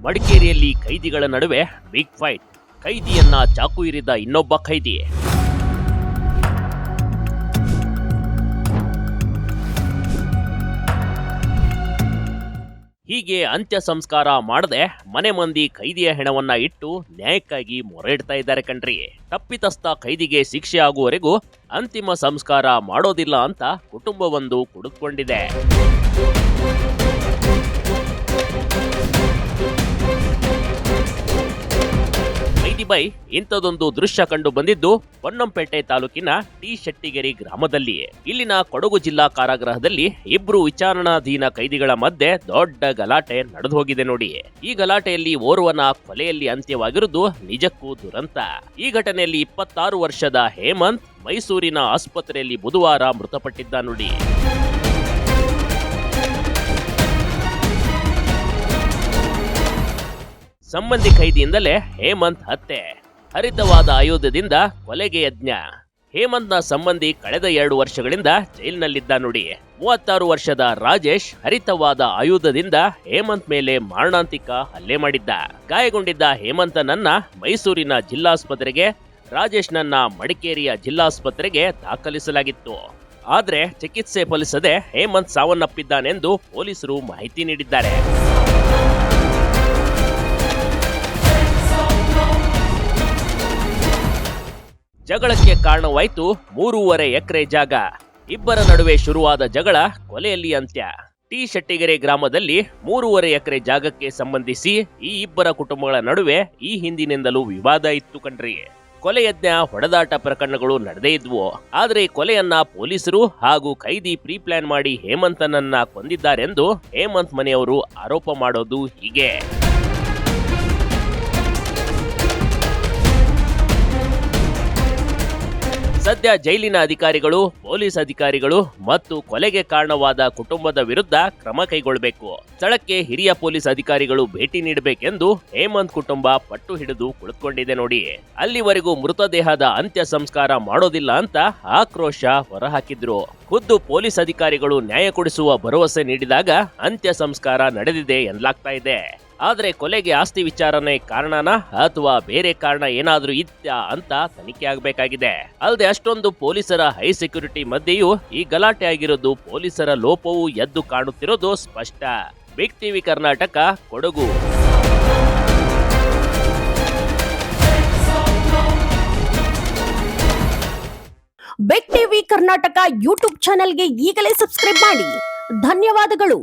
ಮಡಿಕೇರಿಯಲ್ಲಿ ಕೈದಿಗಳ ನಡುವೆ big fight. ಕೈದಿಯನ್ನ ಚಾಕು ಇರಿದ ಇನ್ನೊಬ್ಬ ಕೈದಿ. ಹೀಗೆ ಅಂತ್ಯ ಸಂಸ್ಕಾರ ಮಾಡದೆ ಮನೆ ಮಂದಿ ಕೈದಿಯ ಹೆಣವನ್ನ ಇಟ್ಟು ನ್ಯಾಯಕ್ಕಾಗಿ ಮೊರೆ ಇಡ್ತಾ ಇದ್ದಾರೆ ಕಣ್ರಿ. ತಪ್ಪಿತಸ್ಥ ಕೈದಿಗೆ ಶಿಕ್ಷೆ ಆಗುವವರೆಗೂ ಅಂತಿಮ ಸಂಸ್ಕಾರ ಮಾಡೋದಿಲ್ಲ ಅಂತ ಕುಟುಂಬವೊಂದು ಕುಡಿದುಕೊಂಡಿದೆ. ಬೈ ಇಂಥದೊಂದು ದೃಶ್ಯ ಕಂಡು ಬಂದಿದ್ದು ಪೊನ್ನಂಪೇಟೆ ತಾಲೂಕಿನ ಟಿ ಶೆಟ್ಟಿಗೆರೆ ಗ್ರಾಮದಲ್ಲಿ. ಇಲ್ಲಿನ ಕೊಡಗು ಜಿಲ್ಲಾ ಕಾರಾಗೃಹದಲ್ಲಿ ಇಬ್ರು ವಿಚಾರಣಾಧೀನ ಕೈದಿಗಳ ಮಧ್ಯೆ ದೊಡ್ಡ ಗಲಾಟೆ ನಡೆದು ಹೋಗಿದೆ ನೋಡಿ. ಈ ಗಲಾಟೆಯಲ್ಲಿ ಓರ್ವನ ಕೊಲೆಯಲ್ಲಿ ಅಂತ್ಯವಾಗಿರುವುದು ನಿಜಕ್ಕೂ ದುರಂತ. ಈ ಘಟನೆಯಲ್ಲಿ 26 ವರ್ಷದ ಹೇಮಂತ್ ಮೈಸೂರಿನ ಆಸ್ಪತ್ರೆಯಲ್ಲಿ ಬುಧವಾರ ಮೃತಪಟ್ಟಿದ್ದ ನೋಡಿ. ಸಂಬಂಧಿ ಕೈದಿಯಿಂದಲೇ ಹೇಮಂತ್ ಹತ್ಯೆ. ಹರಿತವಾದ ಆಯುಧದಿಂದ ಕೊಲೆಗೆ ಯಜ್ಞ. ಹೇಮಂತ್ನ ಸಂಬಂಧಿ ಕಳೆದ 2 ವರ್ಷಗಳಿಂದ ಜೈಲಿನಲ್ಲಿದ್ದ ನೋಡಿ. 36 ವರ್ಷದ ರಾಜೇಶ್ ಹರಿತವಾದ ಆಯುಧದಿಂದ ಹೇಮಂತ್ ಮೇಲೆ ಮಾರಣಾಂತಿಕ ಹಲ್ಲೆ ಮಾಡಿದ್ದ. ಗಾಯಗೊಂಡಿದ್ದ ಹೇಮಂತನನ್ನ ಮೈಸೂರಿನ ಜಿಲ್ಲಾಸ್ಪತ್ರೆಗೆ, ರಾಜೇಶ್ನನ್ನ ಮಡಿಕೇರಿಯ ಜಿಲ್ಲಾಸ್ಪತ್ರೆಗೆ ದಾಖಲಿಸಲಾಗಿತ್ತು. ಆದ್ರೆ ಚಿಕಿತ್ಸೆ ಫಲಿಸದೆ ಹೇಮಂತ್ ಸಾವನ್ನಪ್ಪಿದ್ದಾನೆಂದು ಪೊಲೀಸರು ಮಾಹಿತಿ ನೀಡಿದ್ದಾರೆ. ಜಗಳಕ್ಕೆ ಕಾರಣವಾಯಿತು 3.5 ಎಕರೆ ಜಾಗ. ಇಬ್ಬರ ನಡುವೆ ಶುರುವಾದ ಜಗಳ ಕೊಲೆಯಲ್ಲಿ ಅಂತ್ಯ. ಟಿ ಶೆಟ್ಟಿಗೆರೆ ಗ್ರಾಮದಲ್ಲಿ 3.5 ಎಕರೆ ಜಾಗಕ್ಕೆ ಸಂಬಂಧಿಸಿ ಈ ಇಬ್ಬರ ಕುಟುಂಬಗಳ ನಡುವೆ ಈ ಹಿಂದಿನಿಂದಲೂ ವಿವಾದ ಇತ್ತು ಕಣ್ರಿ. ಕೊಲೆ ಯಜ್ಞ, ಹೊಡೆದಾಟ ಪ್ರಕರಣಗಳು ನಡೆದೇ ಇದ್ವು. ಆದ್ರೆ ಕೊಲೆಯನ್ನ ಪೊಲೀಸರು ಹಾಗೂ ಕೈದಿ ಪ್ರೀ ಪ್ಲಾನ್ ಮಾಡಿ ಹೇಮಂತನನ್ನ ಕೊಂದಿದ್ದಾರೆಂದು ಹೇಮಂತ್ ಮನೆಯವರು ಆರೋಪ ಮಾಡೋದು ಹೀಗೆ. ಸದ್ಯ ಜೈಲಿನ ಅಧಿಕಾರಿಗಳು, ಪೊಲೀಸ್ ಅಧಿಕಾರಿಗಳು ಮತ್ತು ಕೊಲೆಗೆ ಕಾರಣವಾದ ಕುಟುಂಬದ ವಿರುದ್ಧ ಕ್ರಮ ಕೈಗೊಳ್ಳಬೇಕು. ಸ್ಥಳಕ್ಕೆ ಹಿರಿಯ ಪೊಲೀಸ್ ಅಧಿಕಾರಿಗಳು ಭೇಟಿ ನೀಡಬೇಕೆಂದು ಹೇಮಂತ್ ಕುಟುಂಬ ಪಟ್ಟು ಹಿಡಿದು ಕುಳಿತುಕೊಂಡಿದೆ ನೋಡಿ. ಅಲ್ಲಿವರೆಗೂ ಮೃತದೇಹದ ಅಂತ್ಯ ಸಂಸ್ಕಾರ ಮಾಡೋದಿಲ್ಲ ಅಂತ ಆಕ್ರೋಶ ಹೊರಹಾಕಿದ್ರು. ಖುದ್ದು ಪೊಲೀಸ್ ಅಧಿಕಾರಿಗಳು ನ್ಯಾಯ ಕೊಡಿಸುವ ಭರವಸೆ ನೀಡಿದಾಗ ಅಂತ್ಯ ಸಂಸ್ಕಾರ ನಡೆದಿದೆ ಎನ್ನಲಾಗ್ತಾ ಇದೆ. ಆದ್ರೆ ಕೊಲೆಗೆ ಆಸ್ತಿ ವಿಚಾರಣೆ ಕಾರಣನಾ ಅಥವಾ ಬೇರೆ ಕಾರಣ ಏನಾದ್ರೂ ಇತ್ತಾ ಅಂತ ತನಿಖೆ ಆಗಬೇಕಾಗಿದೆ. ಅಲ್ಲದೆ ಅಷ್ಟೊಂದು ಪೊಲೀಸರ ಹೈ ಸೆಕ್ಯೂರಿಟಿ ಮಧ್ಯೆಯೂ ಈ ಗಲಾಟೆ ಆಗಿರೋದು ಪೊಲೀಸರ ಲೋಪವೂ ಎದ್ದು ಕಾಣುತ್ತಿರೋದು ಸ್ಪಷ್ಟ. Big TV Karnataka, Kodagu. Big TV Karnataka YouTube ಚಾನೆಲ್ಗೆ ಈಗಲೇ ಸಬ್ಸ್ಕ್ರೈಬ್ ಮಾಡಿ. ಧನ್ಯವಾದಗಳು.